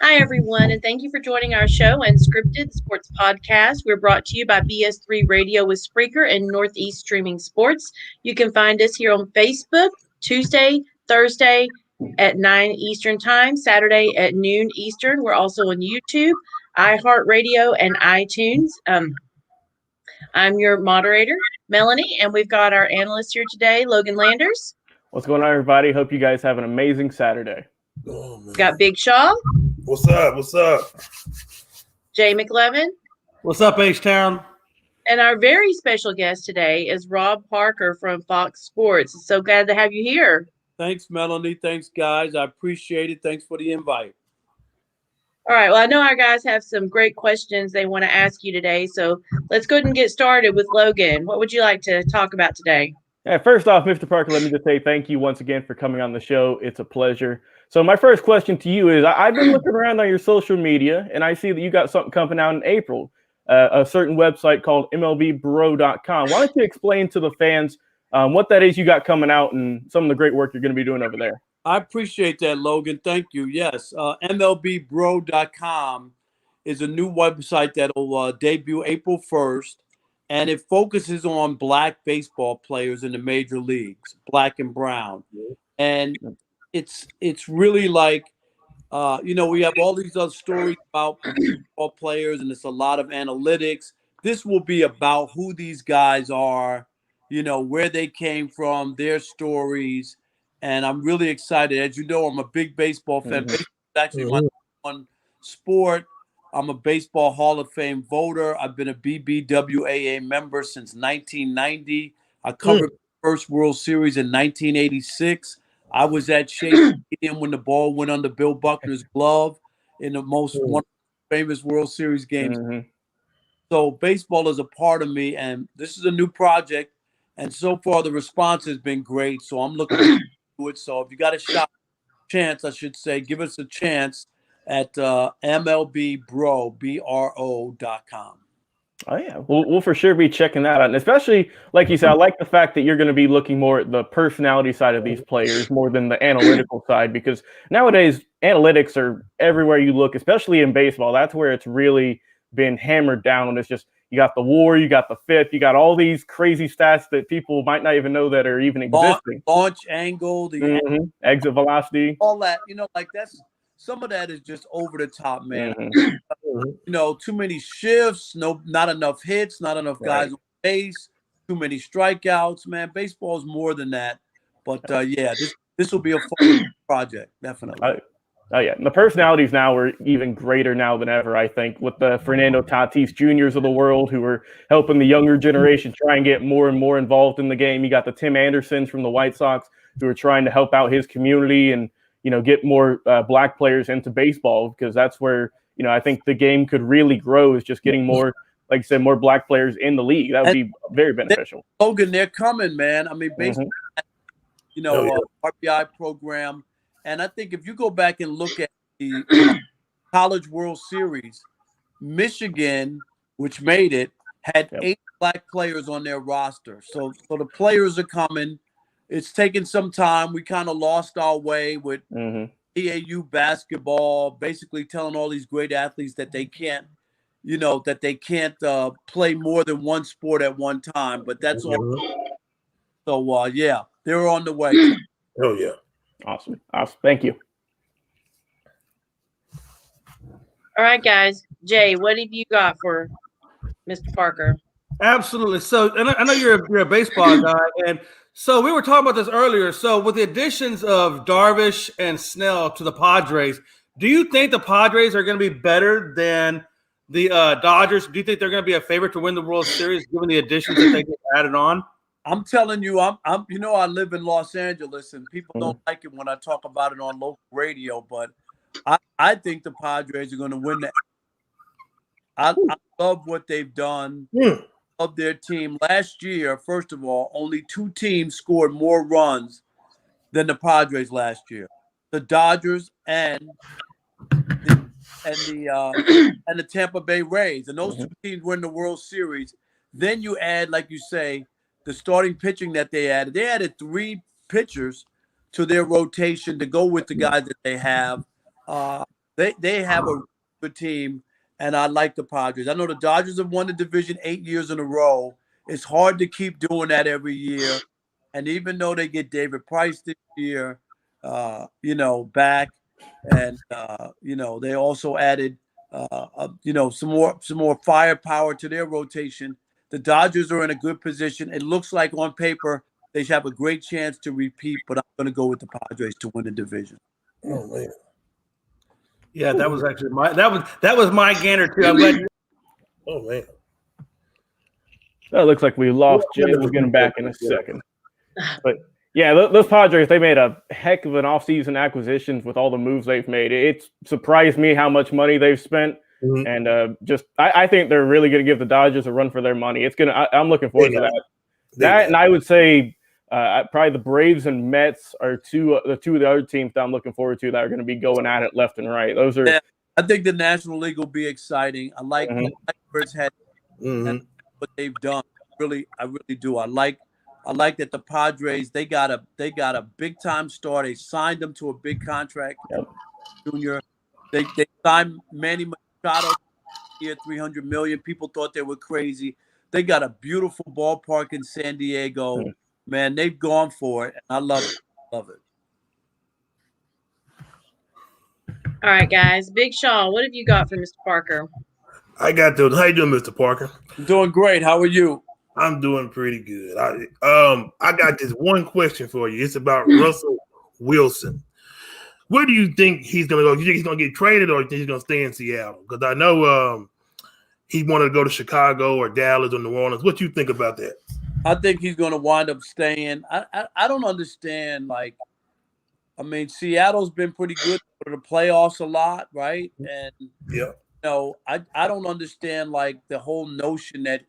Hi, everyone, and thank you for joining our show, Unscripted, the sports podcast. We're brought to you by BS3 Radio with Spreaker and Northeast Streaming Sports. You can find us here on Facebook Tuesday, Thursday at 9 Eastern Time, Saturday at noon Eastern. We're also on YouTube, iHeartRadio, and iTunes. I'm your moderator, Melanie, and we've got our analyst here today, Logan Landers. What's going on, everybody? Hope you guys have an amazing Saturday. Got Big Shaw. What's up? What's up? Jay McLovin. What's up, H-Town? And our very special guest today is Rob Parker from Fox Sports. So glad to have you here. Thanks, Melanie. Thanks, guys. I appreciate it. Thanks for the invite. All right. Well, I know our guys have some great questions they want to ask you today. So let's go ahead and get started with Logan. What would you like to talk about today? Yeah, first off, Mr. Parker, let me just say thank you once again for coming on the show. It's a pleasure. So my first question to you is, I've been looking around on your social media, and I see that you got something coming out in April, a certain website called MLBbro.com. Why don't you explain to the fans what that is you got coming out and some of the great work you're going to be doing over there? I appreciate that, Logan. Thank you. Yes, MLBbro.com is a new website that will debut April 1st, and it focuses on Black baseball players in the major leagues, Black and brown. And it's really like, we have all these other stories about baseball players, and it's a lot of analytics. This will be about who these guys are, where they came from, their stories. And I'm really excited. As you know, I'm a big baseball fan. Baseball is actually my one sport. I'm a Baseball Hall of Fame voter. I've been a BBWAA member since 1990. I covered the first World Series in 1986. I was at Shea Stadium when the ball went under Bill Buckner's glove in the one of the famous World Series games. So baseball is a part of me, and this is a new project. And so far, the response has been great. So I'm looking forward to it. So if you got a chance, I should say, give us a chance at MLBbro.com. Oh, yeah. We'll for sure be checking that out. And especially, like you said, I like the fact that you're going to be looking more at the personality side of these players more than the analytical side, because nowadays analytics are everywhere you look, especially in baseball. That's where it's really been hammered down on. It's just, you got the WAR, you got the FIP, you got all these crazy stats that people might not even know that are even existing. Launch angle, the exit velocity. All that, that's some of that is just over the top, man. Too many shifts, not enough hits, not enough guys on base, too many strikeouts, man. Baseball is more than that. But this will be a fun project, definitely. Oh, yeah. And the personalities now are even greater now than ever, I think, with the Fernando Tatis Juniors of the world who are helping the younger generation try and get more and more involved in the game. You got the Tim Andersons from the White Sox who are trying to help out his community and, get more Black players into baseball, because that's where, I think the game could really grow, is just getting more, like you said, more Black players in the league. That would be very beneficial. Logan, they're coming, man. I mean, baseball, RBI program. And I think if you go back and look at the College World Series, Michigan, which made it, had 8 Black players on their roster. So the players are coming. It's taken some time. We kind of lost our way with EAU basketball, basically telling all these great athletes that they can't, play more than one sport at one time. But that's all. So, they're on the way. Oh, yeah. Awesome. Thank you. All right, guys. Jay, what have you got for Mr. Parker? Absolutely. So, and I know you're a baseball guy, and so we were talking about this earlier. So, with the additions of Darvish and Snell to the Padres, do you think the Padres are going to be better than the Dodgers? Do you think they're going to be a favorite to win the World Series given the additions that they get added on? I'm telling you, I'm. You know, I live in Los Angeles, and people don't like it when I talk about it on local radio. But I think the Padres are going to win that. I love what they've done. Of their team last year. First of all, only 2 teams scored more runs than the Padres last year: the Dodgers and the Tampa Bay Rays. And those 2 teams win the World Series. Then you add, like you say, the starting pitching that they added. They added 3 pitchers to their rotation to go with the guys that they have. They have a good team, and I like the Padres. I know the Dodgers have won the division 8 years in a row. It's hard to keep doing that every year. And even though they get David Price this year, back, and they also added some more firepower to their rotation. The Dodgers are in a good position. It looks like on paper they should have a great chance to repeat, but I'm going to go with the Padres to win the division. Oh man. Yeah, that was actually my gander too. I'm glad. Oh man. That looks like we lost Jim. We'll get him back in a second. But yeah, those Padres, they made a heck of an offseason acquisitions with all the moves they've made. It surprised me how much money they've spent. And I think they're really going to give the Dodgers a run for their money. I'm looking forward to that. And I would say probably the Braves and Mets are the two of the other teams that I'm looking forward to that are going to be going at it left and right. Those are. Yeah, I think the National League will be exciting. I like where it's headed. What they've done. I really do. I like that the Padres, they got a big time star. They signed them to a big contract. Junior. They signed Manny Machado here, $300 million. People thought they were crazy. They got a beautiful ballpark in San Diego. Man, they've gone for it. And I love it. Love it. All right, guys. Big Shaw, what have you got for Mr. Parker? I got those. How you doing, Mr. Parker? I'm doing great. How are you? I'm doing pretty good. I got this one question for you. It's about Russell Wilson. Where do you think he's going to go? Do you think he's going to get traded, or do you think he's going to stay in Seattle? Because I know he wanted to go to Chicago or Dallas or New Orleans. What do you think about that? I think he's going to wind up staying. I don't understand. Seattle's been pretty good for the playoffs a lot, right? And I don't understand the whole notion that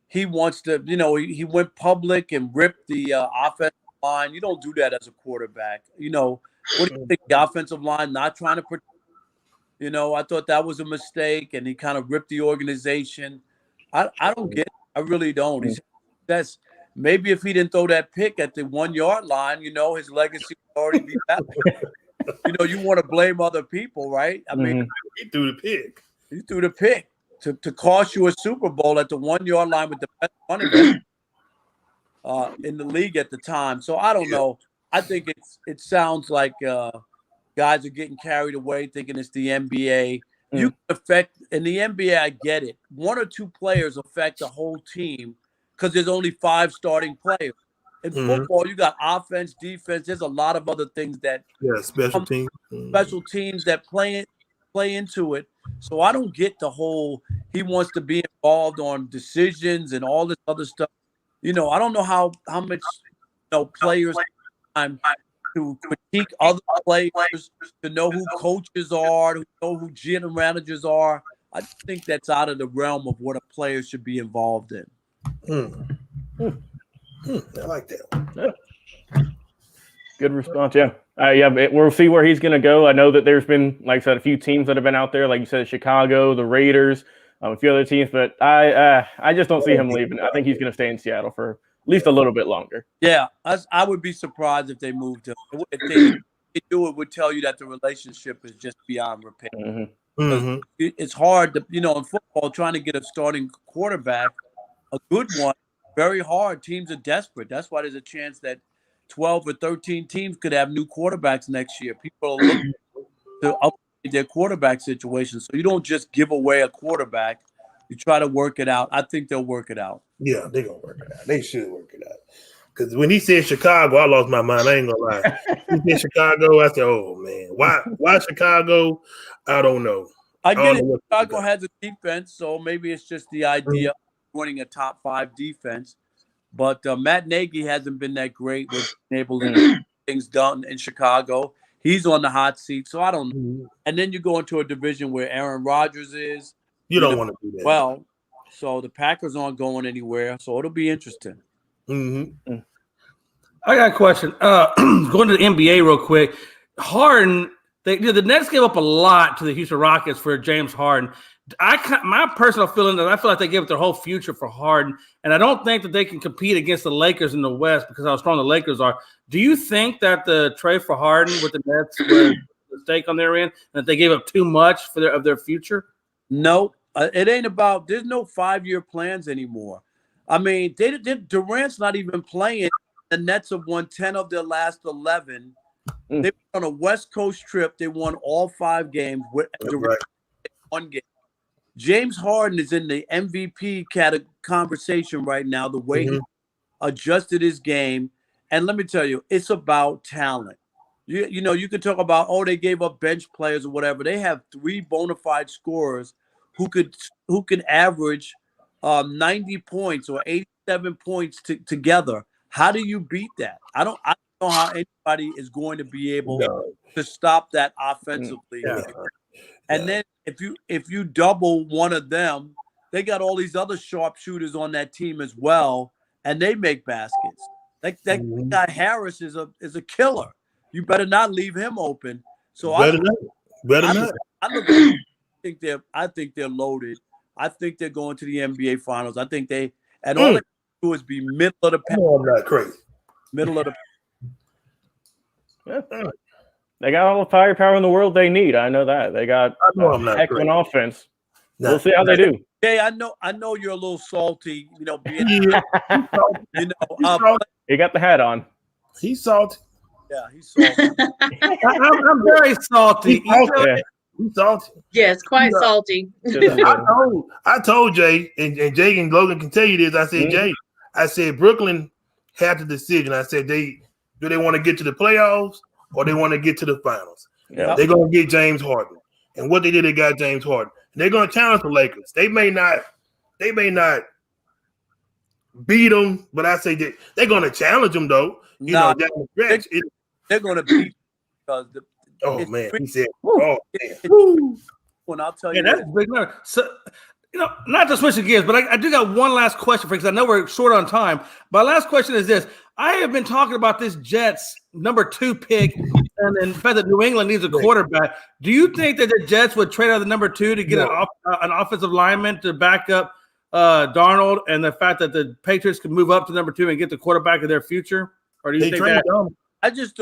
he wants to. He went public and ripped the offensive line. You don't do that as a quarterback. What do you think? The offensive line not trying to protect? I thought that was a mistake, and he kind of ripped the organization. I don't get it. I really don't. That's maybe if he didn't throw that pick at the 1 yard line, his legacy would already be back. You want to blame other people, right? I mean, he threw the pick. He threw the pick to cost you a Super Bowl at the 1 yard line with the best running back in the league at the time. So I don't know. I think it sounds like guys are getting carried away thinking it's the NBA. You can affect in the NBA. I get it. 1 or 2 players affect the whole team because there's only 5 starting players. In football, you got offense, defense. There's a lot of other things that special teams, that play into it. So I don't get the whole he wants to be involved on decisions and all this other stuff. I don't know how much players time to critique other players, to know who coaches are, to know who general managers are. I think that's out of the realm of what a player should be involved in. I like that. Good response. We'll see where he's going to go. I know that there's been, like I said, a few teams that have been out there, like you said, Chicago, the Raiders, a few other teams, but I just don't see him leaving. I think he's going to stay in Seattle for at least a little bit longer. Yeah, I would be surprised if they moved him. If they do, it would tell you that the relationship is just beyond repair. It's hard to, in football, trying to get a starting quarterback, a good one, very hard. Teams are desperate. That's why there's a chance that 12 or 13 teams could have new quarterbacks next year. People are looking to upgrade their quarterback situation. So you don't just give away a quarterback. You try to work it out. I think they'll work it out. Yeah, they're going to work it out. They should work it out. Because when he said Chicago, I lost my mind. I ain't going to lie. He said Chicago. I said, oh, man. Why Chicago? I don't know. I get it. Chicago has a defense, so maybe it's just the idea of winning a top 5 defense. But Matt Nagy hasn't been that great with being able to get things done in Chicago. He's on the hot seat, so I don't know. And then you go into a division where Aaron Rodgers is. You don't want to do that. Well, so the Packers aren't going anywhere, so it'll be interesting. Mm-hmm. I got a question. Going to the NBA real quick. Harden, the Nets gave up a lot to the Houston Rockets for James Harden. My personal feeling is I feel like they gave up their whole future for Harden, and I don't think that they can compete against the Lakers in the West because of how strong the Lakers are. Do you think that the trade for Harden with the Nets was a mistake on their end, and that they gave up too much of their future? No, it ain't about. There's no 5-year plans anymore. I mean, Durant's not even playing. The Nets have won 10 of their last 11. They went on a West Coast trip. They won all 5 games. Durant one game. James Harden is in the MVP conversation right now, the way he adjusted his game. And let me tell you, it's about talent. You know, you can talk about, they gave up bench players or whatever. They have 3 bona fide scorers who can average 90 points or 87 points together. How do you beat that? I don't know how anybody is going to be able to stop that offensively. And then if you double one of them, they got all these other sharpshooters on that team as well, and they make baskets. That guy Harris is a killer. You better not leave him open. So I think they're loaded. I think they're going to the NBA Finals. I think all they do is be middle of the pack. I'm not crazy. Middle of the pack. They got all the firepower in the world they need. I know that. They got a heck of an offense. We'll see how they do. Hey, I know you're a little salty, you know, being he got the hat on. He's salty. Yeah, he's salty. I'm very salty. He's salty. Yes, quite salty. I told Jay, and Jay and Logan can tell you this. I said, Jay, I said Brooklyn had the decision. I said do they want to get to the playoffs or they want to get to the finals? Yeah. They're gonna get James Harden. And what they did, they got James Harden. And they're gonna challenge the Lakers. They may not beat them, but I say that they're gonna challenge them though. You know, down the stretch. They're gonna beat because he said, when I'll tell you, that's big number. So, you know, not to switch the gears, but I do got one last question for you because I know we're short on time. My last question is this: I have been talking about this Jets number 2 pick, and then the fact that New England needs a quarterback. Do you think that the Jets would trade out the number 2 to get an offensive lineman to back up Darnold, and the fact that the Patriots could move up to number 2 and get the quarterback of their future? Or do you think that? I just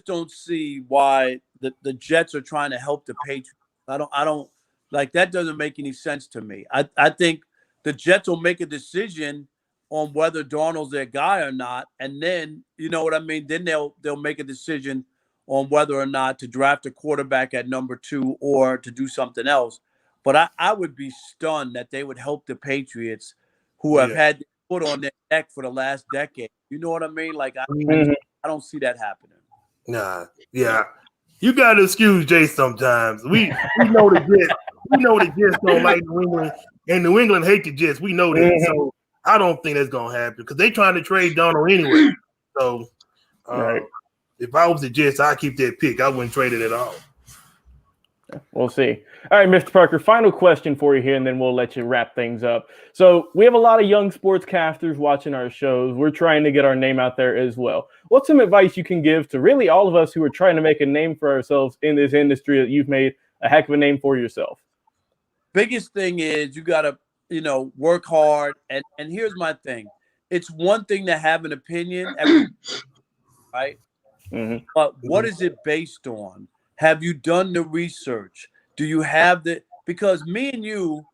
don't see why the Jets are trying to help the Patriots. I don't like that. Doesn't make any sense to me. I think the Jets will make a decision on whether Darnold's their guy or not, and then you know what I mean. Then they'll make a decision on whether or not to draft a quarterback at number 2 or to do something else. But I would be stunned that they would help the Patriots, who have had their foot on their neck for the last decade. You know what I mean? Like I don't see that happening. Nah, yeah. You gotta excuse Jay sometimes. We know the Jets. We know the Jets don't like New England, and New England hate the Jets. We know that. So I don't think that's gonna happen because they're trying to trade Donald anyway. So if I was the Jets, I'd keep that pick. I wouldn't trade it at all. We'll see. All right, Mr. Parker, final question for you here, and then we'll let you wrap things up. So we have a lot of young sportscasters watching our shows. We're trying to get our name out there as well. What's some advice you can give to really all of us who are trying to make a name for ourselves in this industry that you've made a heck of a name for yourself? Biggest thing is you got to, work hard. And here's my thing. It's one thing to have an opinion, right? Mm-hmm. But what is it based on? Have you done the research? Do you have because me and you,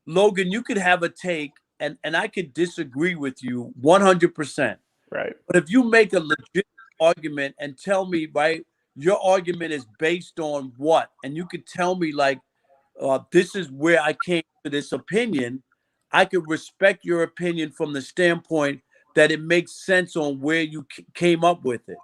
Logan, you could have a take and I could disagree with you 100%. Right. But if you make a legit argument and tell me, right, your argument is based on what? And you could tell me like, this is where I came to this opinion. I could respect your opinion from the standpoint that it makes sense on where you came up with it,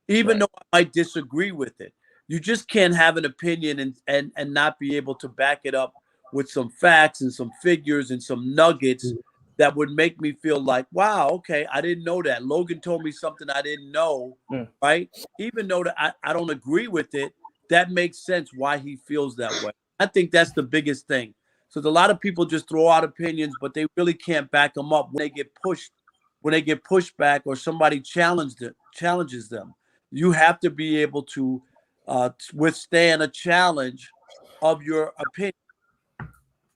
even though I might disagree with it. You just can't have an opinion and not be able to back it up with some facts and some figures and some nuggets that would make me feel like, wow, okay, I didn't know that. Logan told me something I didn't know, right? Even though that I don't agree with it, that makes sense why he feels that way. I think that's the biggest thing. So a lot of people just throw out opinions, but they really can't back them up when they get pushed back or somebody challenges them. You have to be able to withstand a challenge of your opinion.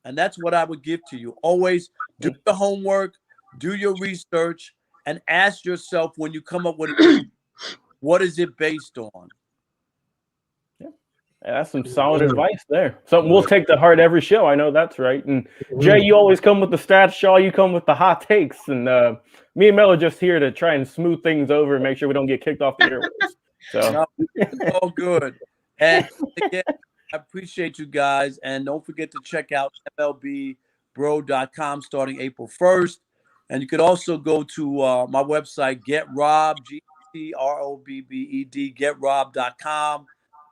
And that's what I would give to you. Always do the homework, do your research, and ask yourself when you come up with it, what is it based on? Yeah, that's some solid advice there. Something we'll take to heart every show. I know that's right. And Jay, you always come with the stats. Shaw, you come with the hot takes. And me and Mel are just here to try and smooth things over and make sure we don't get kicked off the airwaves. So no, it's all good. And again, I appreciate you guys. And don't forget to check out MLBBro.com starting April 1st. And you could also go to my website, GetRobbed, GetroBBed, GetRobbed.com.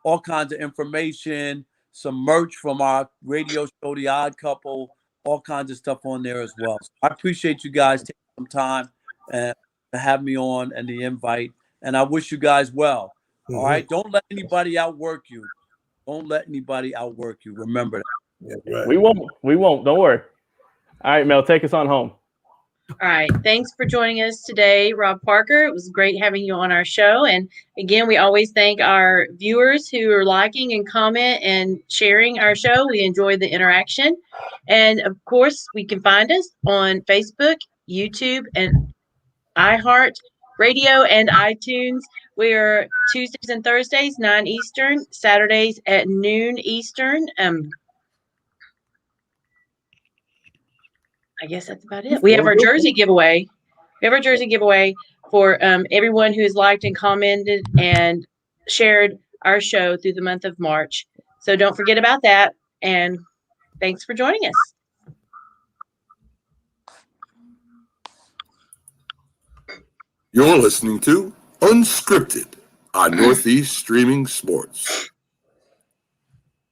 All kinds of information, some merch from our radio show, The Odd Couple, all kinds of stuff on there as well. So I appreciate you guys taking some time to have me on and the invite. And I wish you guys well. All right. Don't let anybody outwork you. Don't let anybody outwork you. Remember that. Yeah, right. we won't. Don't worry. All right, Mel, take us on home. All right. Thanks for joining us today, Rob Parker. It was great having you on our show. And again, we always thank our viewers who are liking and comment and sharing our show. We enjoy the interaction. And of course, we can find us on Facebook, YouTube, and iHeart Radio and iTunes. We're Tuesdays and Thursdays, 9 Eastern, Saturdays at noon Eastern. I guess that's about it. We have our jersey giveaway. For everyone who has liked and commented and shared our show through the month of March. So don't forget about that. And thanks for joining us. You're listening to Unscripted on Northeast Streaming Sports.